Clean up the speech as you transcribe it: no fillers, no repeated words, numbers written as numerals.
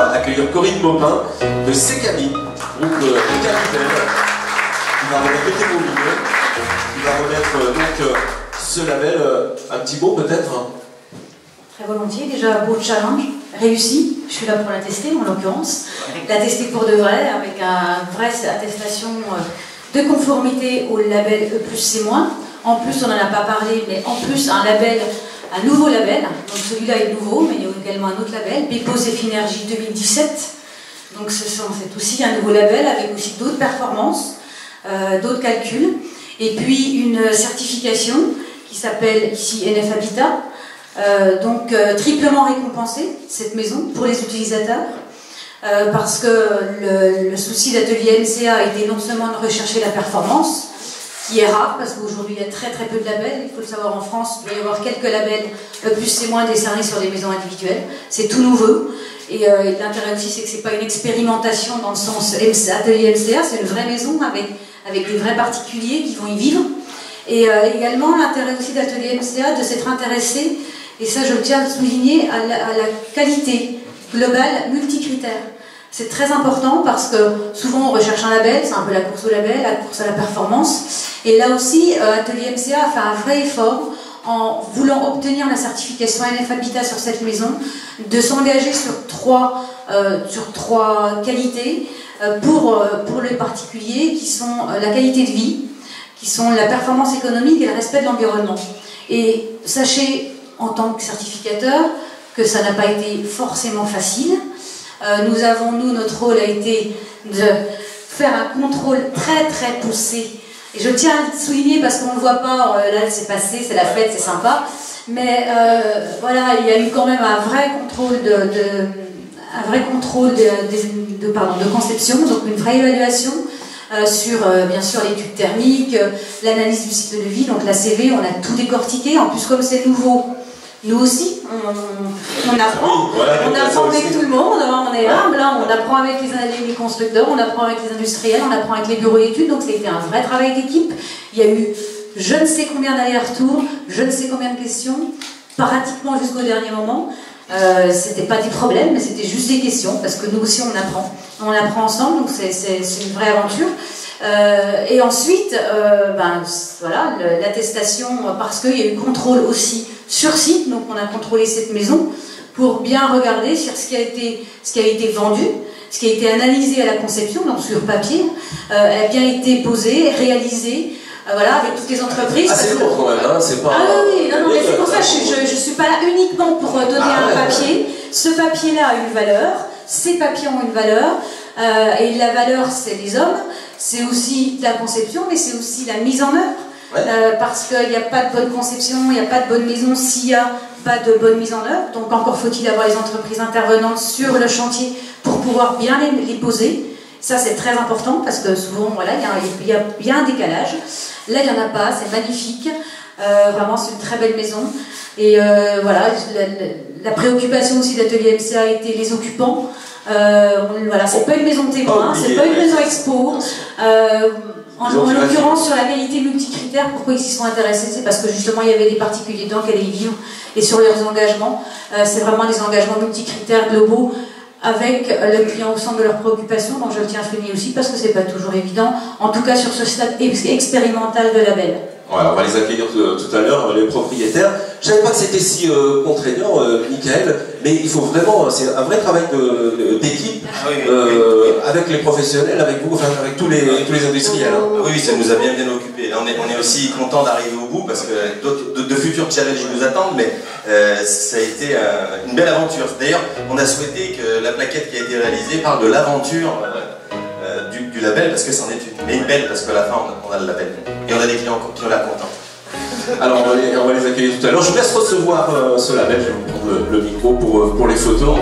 va accueillir Corinne Maupin de Secami, groupe de Capitaine, qui va remettre le thème au milieu, qui va remettre donc ce label. Un petit mot peut-être? Très volontiers, déjà beau challenge, réussi, je suis là pour la tester en l'occurrence, la tester pour de vrai, avec une vraie attestation de conformité au label E+C-. En plus, on n'en a pas parlé, mais en plus un nouveau label, donc celui-là est nouveau, mais il y a également un autre label, Beppo Zefinergy 2017, donc c'est aussi un nouveau label avec aussi d'autres performances, d'autres calculs, et puis une certification qui s'appelle ici NF Habitat, donc triplement récompensée, cette maison, pour les utilisateurs, parce que le souci d'Atelier MCA était non seulement de rechercher la performance, qui est rare, parce qu'aujourd'hui il y a très peu de labels, il faut le savoir en France, il doit y avoir quelques labels E+C- décernés sur des maisons individuelles, c'est tout nouveau, et l'intérêt aussi c'est que c'est pas une expérimentation dans le sens Atelier MCA, c'est une vraie maison avec des vrais particuliers qui vont y vivre, et également l'intérêt aussi d'Atelier MCA de s'être intéressé, et ça je tiens à le souligner, à la qualité globale multicritère. C'est très important parce que souvent on recherche un label, c'est un peu la course au label, la course à la performance. Et là aussi, Atelier MCA a fait un vrai effort en voulant obtenir la certification NF Habitat sur cette maison, de s'engager sur trois qualités pour les particuliers qui sont la qualité de vie, qui sont la performance économique et le respect de l'environnement. Et sachez, en tant que certificateur, que ça n'a pas été forcément facile. Notre rôle a été de faire un contrôle très poussé. Et je tiens à le souligner parce qu'on ne le voit pas, là c'est passé, c'est la fête, c'est sympa. Mais voilà, il y a eu quand même un vrai contrôle de conception, donc une vraie évaluation sur bien sûr l'étude thermique, l'analyse du cycle de vie, donc la CV, on a tout décortiqué. En plus, comme c'est nouveau, nous aussi, on apprend, on apprend avec tout le monde, on est humble, on apprend avec les constructeurs, on apprend avec les industriels, on apprend avec les bureaux d'études, donc c'était un vrai travail d'équipe. Il y a eu je ne sais combien d'allers-retours, je ne sais combien de questions, pratiquement jusqu'au dernier moment. C'était pas des problèmes, mais c'était juste des questions, parce que nous aussi on apprend ensemble, donc c'est une vraie aventure. Et ensuite, voilà, l'attestation, parce qu'il y a eu contrôle aussi sur site, donc on a contrôlé cette maison pour bien regarder sur ce qui a été vendu, ce qui a été analysé à la conception, donc sur papier, a bien été posé, réalisé, voilà, avec toutes les entreprises. Ah, c'est lourd quand même, hein, c'est pas... Ah oui, non, mais c'est pour ça que je ne suis pas là uniquement pour donner un papier. Ce papier-là a une valeur, ces papiers ont une valeur, et la valeur, c'est les hommes, c'est aussi la conception, mais c'est aussi la mise en œuvre. Ouais. Parce qu'il n'y a pas de bonne conception, il n'y a pas de bonne maison s'il n'y a pas de bonne mise en œuvre. Donc encore faut-il avoir les entreprises intervenantes sur le chantier pour pouvoir bien les poser. Ça c'est très important parce que souvent voilà, il y a un décalage. Là il n'y en a pas, c'est magnifique. Vraiment c'est une très belle maison. Et voilà, la préoccupation aussi d'Atelier MCA a été les occupants. Voilà, c'est pas une maison témoin, c'est pas une maison expo. En l'occurrence, sur la qualité multicritère, pourquoi ils s'y sont intéressés? C'est parce que justement il y avait des particuliers dedans qui allaient y vivre, et sur leurs engagements, c'est vraiment des engagements multicritères globaux avec le client au centre de leurs préoccupations, donc je le tiens à souligner aussi parce que c'est pas toujours évident, en tout cas sur ce stade expérimental de label. Voilà, on va les accueillir tout à l'heure, les propriétaires. Je ne savais pas que c'était si contraignant, Michael, mais il faut vraiment, c'est un vrai travail d'équipe avec les professionnels, avec vous, enfin avec tous les industriels. Hein. Oui, ça nous a bien occupés. On est aussi content d'arriver au bout parce que de futurs challenges nous attendent, mais ça a été une belle aventure. D'ailleurs, on a souhaité que la plaquette qui a été réalisée parle de l'aventure du label, parce que c'en est une. Mais une belle, parce qu'à la fin, on a le label. Et on a des clients qui ont l'air contents. Alors, on va les accueillir tout à l'heure. Je vous laisse recevoir ce label. Je vais vous prendre le micro pour les photos.